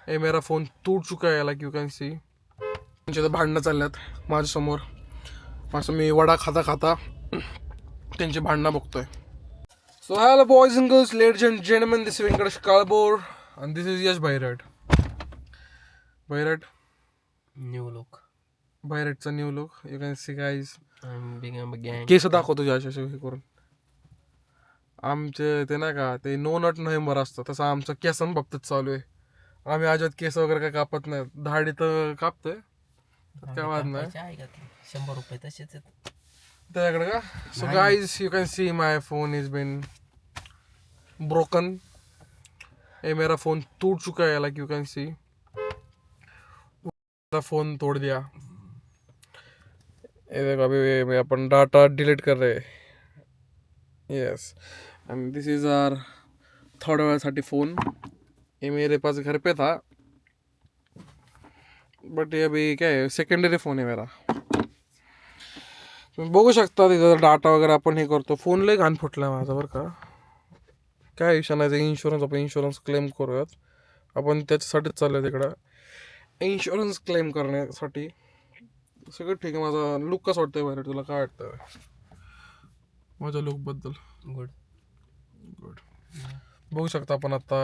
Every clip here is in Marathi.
ए मेरा फोन टूट चुका है लाईक यू कॅन सी. त्यांचे तर भांडणं चालल्यात माझ्यासमोर. असं मी वडा खाता खाता त्यांची भांडणं बघतोय. So hello boys and girls, ladies and gentleman, this Venkatesh Kalbhor आणि this is Yash Bhairat. New look. भैरटचा new look. You can see guys. गँग. केस दाखवतो तुझ्या अशा हे करून. आमचे ते नाही का ते नो नट नोव्हेंबर असतं तसं आमचं केसन बाबतीत चालू आहे. आम्ही अजिबात केस वगैरे काय कापत नाही. दाढी तर कापतोय, काय वाद नाही. 100 रुपये तसेच आहेत त्याच्याकडे का. So guys you can see my phone is been broken. ए मेरा फोन टूट चुका है like you can see. Phone तोड़ दिया. ये देखो अभी अपन डाटा डिलीट कर रहे. Yes and this is our third वाले फ़ोन. ये मेरे पास घर पे था बट ये अभी क्या है सेकंडरी फ़ोन है मेरा. तुम्ही बघू शकता तिथं डाटा वगैरे आपण हे करतो. फोन लय घाण फुटला माझा बरं का. काय विषय नाही. इन्शुरन्स आपण इन्शुरन्स क्लेम करूयात. आपण त्याच्यासाठीच चाललो आहे तिकडं इन्शुरन्स क्लेम करण्यासाठी. सगळं ठीक आहे. माझा लुक कसं वाटतंय बाहेर, तुला काय वाटतं माझ्या लुकबद्दल? गुड. बघू शकता आपण आता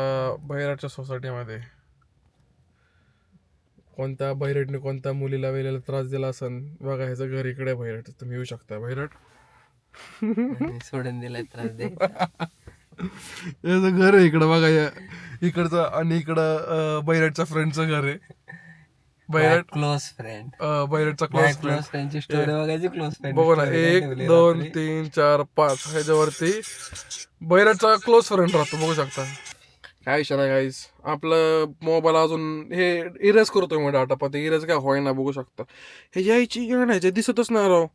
भैरटच्या सोसायटीमध्ये कोणत्या भैरटने कोणत्या मुलीला वेळेला त्रास दिला असन. बघा ह्याचं घर इकडे भैरट. तुम्ही येऊ शकता भैरट. सोडून दिलाय त्रास दे. याचं घर आहे इकडं बघा. इकडचं आणि इकडं भैरटच्या फ्रेंडचं घर आहे. Bhairat close friend. भैरटचा क्लोज क्लोज फ्रेंडची स्टोरी बघायची. क्लोज फ्रेंड बघू ना. 1 2 3 4 5 ह्याच्यावरती भैरटचा क्लोज फ्रेंड राहतो. बघू शकता. काय विषय नाही गाईज. आपलं मोबाईल अजून हे इरेज करतोय मग डाटा पण ते इरेज काय होईना. बघू शकता हे यायची येण्याचे दिसतच नाही राव.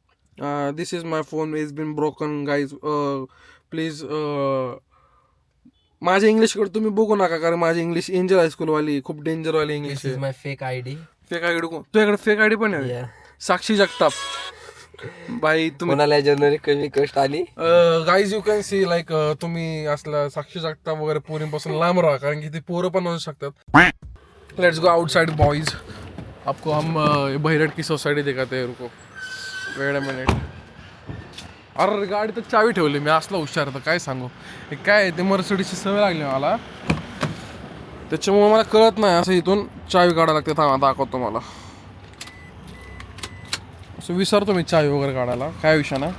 This is my phone is been broken guys. Please माझ्या इंग्लिशकडे तुम्ही बघू नका कारण माझी इंग्लिश एंजल हायस्कूलवाली खूप डेंजरवाली इंग्लिश आहे. माय फेक आयडी. फेक आयडी तुझ्याकडे फेक आयडी पण आहे. साक्षी जगताप बाई तुम्ही कोणाला जनवरी कमी कष्ट आली. Guys you can C like तुम्ही असला साक्षी जगताप वगैरे पोरींपासून लांब राहा कारण की ते पोरं पण असू शकतात. Let's go outside boys. आपको हम भैरट की सोसायटी दिखाते हैं. रुको वेट अ मिनिट. अरे गाडी तर चावी ठेवली मी. असला हुशार तर काय सांगू. हे काय ते मर्सिडीजची सवय लागली मला त्याच्यामुळे मला कळत नाही. असं इथून चावी काढायला लागते. थांबा दाखवतो मला. असं विसरतो मी चावी वगैरे काढायला. काय विषय नाही.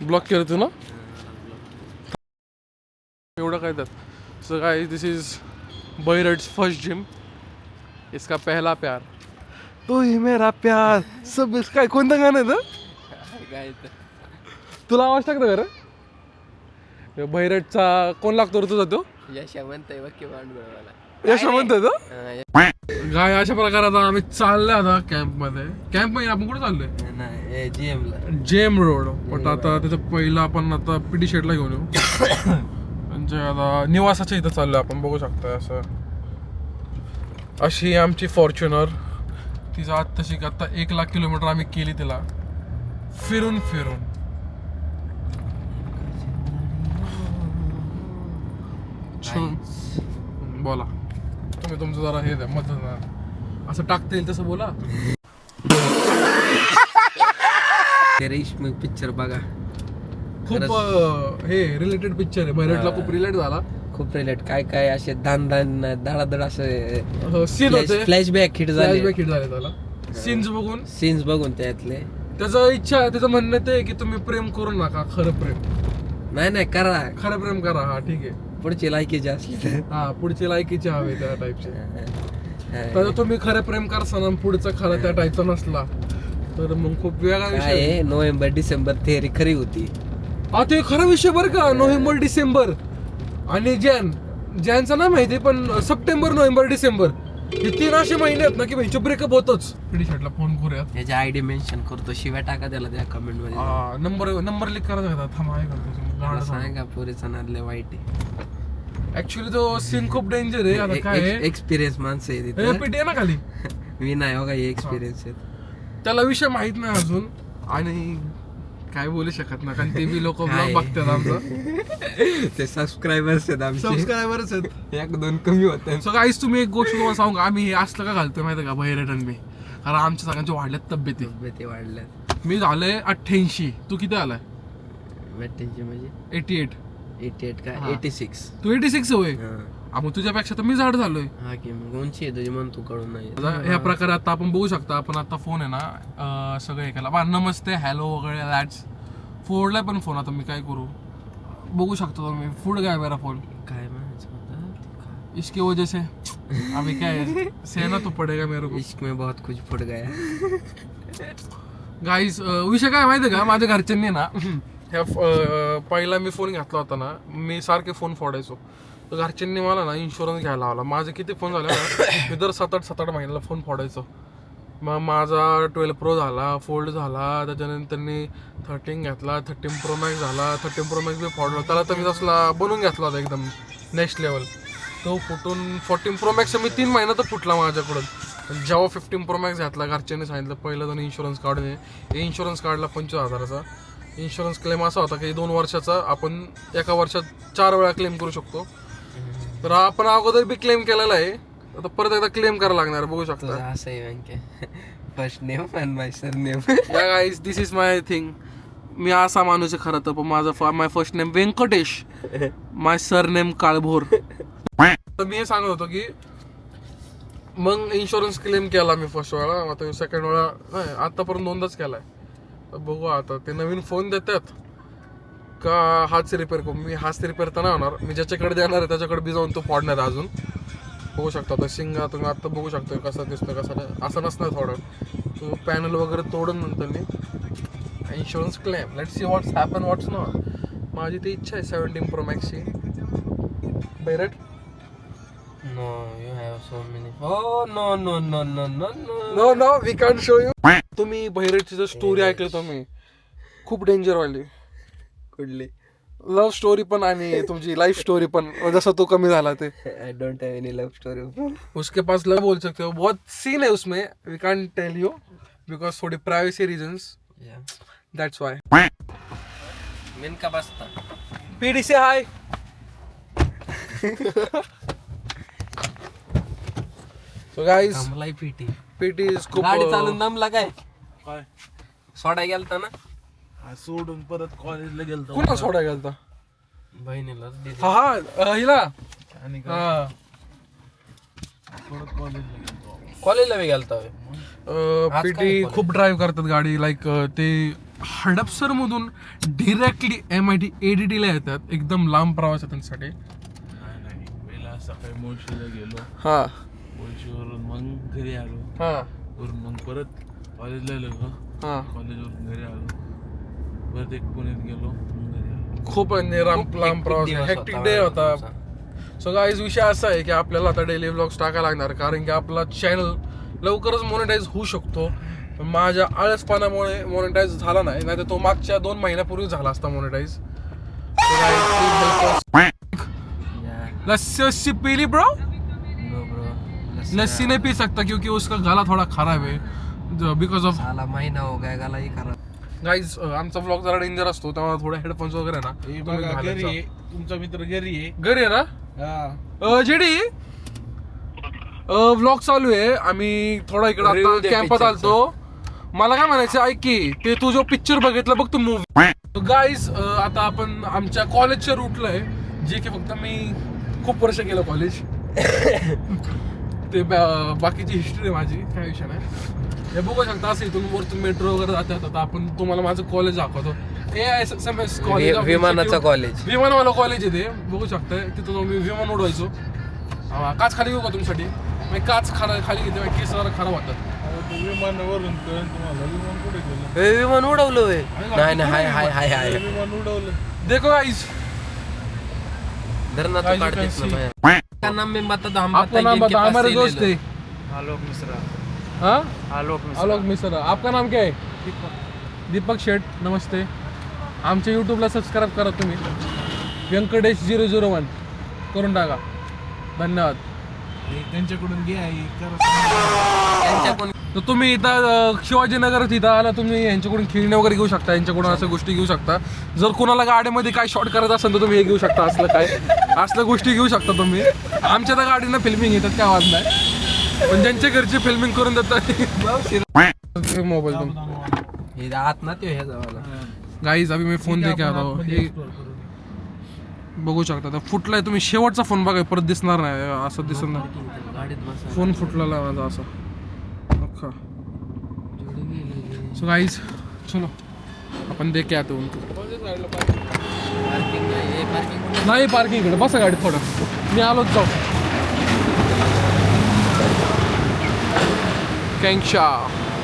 ब्लॉक केलं तू ना एवढं काय त्यात. So guys this is Bhairat's first gym. इसका पहला प्यार तो ही मेरा प्यार सब. काय कोणतं गाणं आहे काय तुला आवाज टाकतं का रे. भैरटचा कोण लागतो रे तुझा तो. यशवंत आहे बघ भांडवलवाला. यशवंत आहे तो. गाय अशा प्रकारे आम्ही चाललोय आता कॅम्प मध्ये. कॅम्प मध्ये आपण कुठे चाललोय. नाही जेम रोड. पण आता त्याचं पहिलं आपण आता पिटी शेडला घेऊन येऊ. म्हणजे आता निवासाच्या इथं चाललोय आपण. बघू शकता असं अशी आमची फॉर्च्युनर. तिचं आत तशी आता 1,00,000 किलोमीटर आम्ही केली तिला फिरून फिरून. बोला तुम्ही तुमचं जरा हे द्या मत. असं टाकता येईल तसं बोला. रेशमी पिक्चर बघा. खूप हे रिलेटेड पिक्चर आहे. भैरटला खूप रिलेट झाला. खूप रिलेट. काय काय असे धडाधड असे सीन होते. फ्लॅशबॅक हिट झाले त्याला. सीन्स बघून त्यातले. त्याचं इच्छा त्याचं म्हणणं ते की तुम्ही प्रेम करू नका. खरं प्रेम नाही करा. खरं प्रेम करा. हा ठीक आहे. पुढची लायकीची असली तर. हा पुढची लायकीचे हवे त्या टाईपचे. तर तुम्ही खरं प्रेम करसाना पुढचा खरं त्या टाईपचा नसला तर मग खूप वेगळा विषय. नोव्हेंबर डिसेंबर थेअरी खरी होती. हा ते खरा विषय बरं का. नोव्हेंबर डिसेंबर आणि जॅनचा नाही माहिती पण सप्टेंबर नोव्हेंबर डिसेंबर हे 3 असे महिने आहेत ना की भाईचं ब्रेकअप होतच. पिढी शर्टला फोन करूयात. त्याची आयडी मेन्शन करतो. शिव्या टाका त्याला त्या कमेंट मध्ये. नंबर लिख करायचा. थांबा आहे का सांगा पोरीचा नादले वाईट आहे. ऍक्च्युली तो सीन खूप डेंजर आहे. आता काय एक्सपिरियन्स माणसं आहे तिथे. पिटी आहे ना खाली. मी नाही हो का एक्सपिरियन्स आहे. त्याला विषय माहित नाही अजून आणि काय बोलू शकत नाही कारण ते बी लोक बघतात आमचं. ते सबस्क्रायबर्स आहेत आमचे, सबस्क्रायबरच आहेत. एक दोन कमी होते. सो गाईज तुम्ही एक गोष्ट तुम्हाला सांगू का, आम्ही हे असलं का घालतोय माहिती का बहिरेट आणि मी, कारण आमच्या सगळ्यांच्या वाढल्यात तब्येती. ते वाढल्यात. मी झालंय 88. तू किती आलाय? 88 म्हणजे 88. 88 का हा. 86. तू 86 होय. मग तुझ्यापेक्षा तर मी झाड झालोय. हा की मग उंची आहे तुझी म्हणून तू कळून नाही. आता ह्या प्रकारे आता आपण बघू शकता, आपण आता फोन आहे ना सगळं हे केला. नमस्ते हॅलो वगैरे लॅट्स फोडलाय पण फोन. आता मी काय करू, बघू शकतो तुम्ही फुड गया मेरा फोन. काय म्हणायचं होतं, इसकी वजह से अभी क्या है सहना तो पडेगा मेरे को. इश्क में बहुत कुछ फुट गया. गाईज विषय काय माहिती का, माझ्या घरच्यांनी ना ह्या पहिला मी फोन घेतला होता ना, मी सारखे फोन फोडायचो. तर घरच्यांनी मला ना इन्शुरन्स घ्यायला लावला. माझे किती फोन झाले ना, मी दर 7-8 महिन्याला फोन फोडायचो. मग माझा 12 Pro झाला, फोल्ड झाला, त्याच्यानंतर मी 13 घेतला, 13 Pro Max झाला, 13 Pro Max बी फोडला. त्याला तर मी तसला बनवून घेतला होता एकदम नेक्स्ट लेवल. तो फुटून 14 Pro Max मी 3 महिन्यात फुटला माझ्याकडून. जेव्हा 15 Pro Max घातला, घरच्यांनी सांगितलं पहिलं जाऊन इन्शुरन्स काढून ये. इन्शुरन्स काढला 25,000चा. इन्शुरन्स क्लेम असा होता की 2 वर्षाचा आपण एका वर्षात 4 वेळा क्लेम करू शकतो. तर आपण अगोदर बी क्लेम केलेला आहे, आता परत एकदा क्लेम करायला लागणार. बघू शकता. असं आहे बँके, first name and my surname. या guys this is my thing. मी असा माणूस आहे खरं तर, पण माझा my first name Venkatesh, my surname Kalbhor. तर मी हे सांगत होतो की मग इन्शुरन्स क्लेम केला मी फर्स्ट वेळा. आता सेकंड वेळा नाही, आतापर्यंत 2दाच केलाय. तर बघू आता ते नवीन फोन देतात का हाच रिपेअर करू. मी हाच रिपेअर तर नाही होणार, मी ज्याच्याकडे देणार आहे त्याच्याकडे बी जाऊन तो फोडणार आहे अजून. बघू शकता आता शिंगा तुम्ही आता बघू शकता कसा दिसतो कसा नाही. असं नसणार थोडं, तो पॅनल वगैरे तोडून नंतर मी insurance claim. Let's see what's happen what's not. माझी ती इच्छा आहे 17 Pro Max ची. Bairat No, you have so many. Oh no no no no no no. No no we can show you. तुम्ही बैरटची जर स्टोरी ऐकली तुम्ही, खूप डेंजर वाली. कुठली? लव्ह स्टोरी पण आणि तुमची लाईफ स्टोरी पण, जसं तो कमी झाला ते. I don't have any love story. उसके पास लव बोल सकते हो, बहुत सीन है उसमें. We can't tell you because थोड़ी privacy reasons, Yeah. That's why. मिनका बसता. पीडी से हाय. सो गाइस थांबलाय पीटी. पीटी इज खूप गाडी चालून दमला काय? काय सोडाय गेलता ना? हा सोडून परत कॉलेजला गेलतो कुणा सोडा गेलता? बहिणीला हा हा हिला आणि हा परत कॉलेजला गेलतो. कॉलेजला बी गेलता होय. आज पीटी काय college? खूप ड्राईव्ह करतात गाडी. लाईक ते हडपसर मधून डिरेक्टली MIT ADT ला येतात. एकदम लांब प्रवास आहे त्यांच्यासाठी. नाही पहिला सकाळी मुळशीला गेलो, हा मुळशीवरून मग घरी आलो, हा वरून मग परत कॉलेजला गेलो, हा कॉलेजवरून घरी आलो, परत एक पुण्यात गेलो, मग घरी आलो. खूप लांब प्रवास, हेक्टिक डे होता. सो गाईज विषय असा आहे की आपल्याला आता डेली व्लॉग्स टाकायला लागणार, कारण की आपला चॅनल लवकरच मोनेटाईज होऊ शकतो. पण माझ्या आळसपणामुळे मोनेटाईज झाला नाही, तर तो मागच्या 2 महिन्यापूर्वी झाला असता मोनेटाईज. लस्सी पीली ब्रो? लस्सी नहीं पी सकता क्योंकि उसका गला थोड़ा खराब है बिकॉज ऑफ. साला महिना हो गया गला ही खराब. गाईज आमचा व्लॉग जरा डेंजर असतो, त्यामुळे थोडे हेडफोन्स वगैरे ना हे तुम्ही बघा घरी घालायचा. आहे, तुमचा मित्र घरी आहे. घरी आहे ना हा जेडी व्लॉग चालू आहे. आम्ही थोडा इकडे Review आता दे कॅम्पात picture आलतो. मला काय म्हणायचं ऐक की ते तू जो पिक्चर बघितला बघ तू मूवी. गाईज आता आपण आमच्या कॉलेजच्या रूटला आहे, जे की फक्त मी खूप वर्ष केलं कॉलेज. ते बाकीची हिस्ट्री आहे माझी, काय विषय नाही. हे बघू शकता असं इथून वरतून मेट्रो वगैरे जातात. आता आपण तुम्हाला माझं कॉलेज दाखवतो. AISMS कॉलेज, विमानाचं कॉलेज. विमानवाला कॉलेज आहे ते, बघू शकताय. तिथून मी विमान उडवायचो. काच खाली घेऊ का तुमच्यासाठी? काच खाली घेते, केस जरा खराब होतात. विमानावरून कळून तुम्हाला विमान कुठे गेलं? विमान उडवलं होय? नाही नाही हाय हाय हाय हाय. विमान उडवलं. देखो गाइस, धरना तो Guys, you काट can देत ना see. बाहेर. का नाम में बता दो, हम आपका नाम बताएंगे बता. इनके हमारे पास दोस्त से ले है. लो. आलोक मिश्रा. हाँ आलोक मिश्रा. आपका नाम क्या है? दीपक शेठ. नमस्ते. आमच्या यूट्यूबला सबस्क्राईब करा तुम्ही. व्यंकटेश 001 करून टाका. धन्यवाद. त्यांच्याकडून घ्या त्यांच्या कोण तर तुम्ही इथं शिवाजीनगरात इथं आला तुम्ही यांच्याकडून खेळणे वगैरे घेऊ शकता, यांच्याकडून अशा गोष्टी घेऊ शकता. जर कोणाला गाडीमध्ये काय शॉर्ट करायचं असेल तर तुम्ही हे घेऊ शकता. असल्या गोष्टी घेऊ शकता तुम्ही. आमच्या तर गाडीनं फिल्मिंग येतात काय आवाज नाही, पण ज्यांच्या घरची फिल्मिंग करून देतात मोबाईल तुम हे आत ना ते ह्या जावाला गाईज अभि मी फोन देखील आता हे बघू शकता. तर फुटलाय, तुम्ही शेवटचा फोन बघा परत दिसणार नाही, असं दिसत नाही. गाडीत बसा. फोन फुटलेला माझा असा अख्खा. सो गाईज चलो आपण देख के आते हैं उनको. पार्किंग नाही, हे पार्किंग नाही पार्किंग इकडे बसा गाडीत थोडं, मी आलोच जाऊ. कैंशा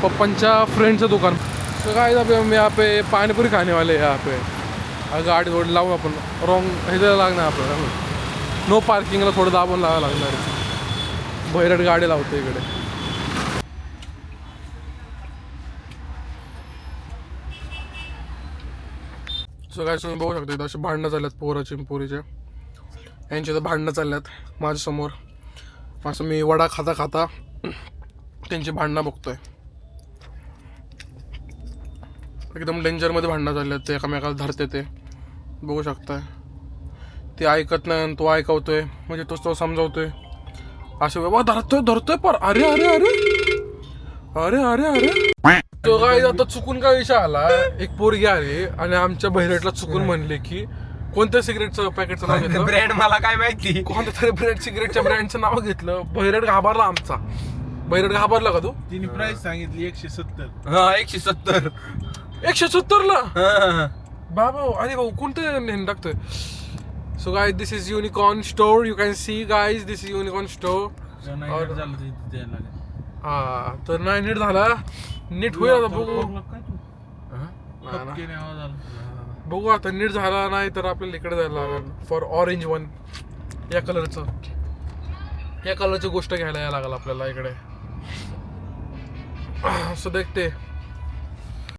पप्पांच्या फ्रेंडचं दुकान. तो गाइस अभी हम यहाँ पे पानीपुरी खाने वाले हैं. यहाँ पे गाडी थोडी लावून आपण रॉंग ह्याला लागणार आपल्याला. नो पार्किंगला थोडं दाबून लावायला लागणार आहे. बैरट गाडी लावतो इकडे. सो काय तुम्ही बघू शकता इथं असे भांडणं चालल्यात पोराचे पोरीचे. यांचे तर भांडणं चालल्यात माझ्यासमोर. असं मी वडा खाता खाता त्यांची भांडणं बघतोय. एकदम डेंजरमध्ये भांडणं चालल्यात. ते एकामेकाला धरते ते बघू शकताय. ते ऐकत नाही आणि तो ऐकवतोय, म्हणजे तोच तो समजावतोय. असे बाबा धरतोय पर अरे अरे अरे अरे अरे अरे तो काय आता चुकून काय विषय आला. एक पोरगी आली आणि आमच्या बहिरेटला चुकून म्हणले की कोणत्या सिगरेटचं पॅकेटचं नाव घेतलं, ब्रँड मला काय माहिती, कोणत्या तरी ब्रँड सिगरेटच्या ब्रँडचं नाव घेतलं. बहिरेट घाबरला आमचा. बहिरेट घाबरला का तू? तिने प्राइस सांगितली 170. हा 170. 170 ला बाबा. अरे भाऊ कोणतं टाकतोय. So guys this is unicorn store. You can see guys this is unicorn store. झालं द्यायला लागेल. हा तर नाही नीट झाला. नीट होईल आता बघू. काय तू केने आवाज आला. बघू आता नीट झाला नाही तर आपल्याला इकडे जायला लागेल फॉर ऑरेंज वन. या कलरची गोष्ट घ्यायला यायला लागेल आपल्याला इकडे. असं देखते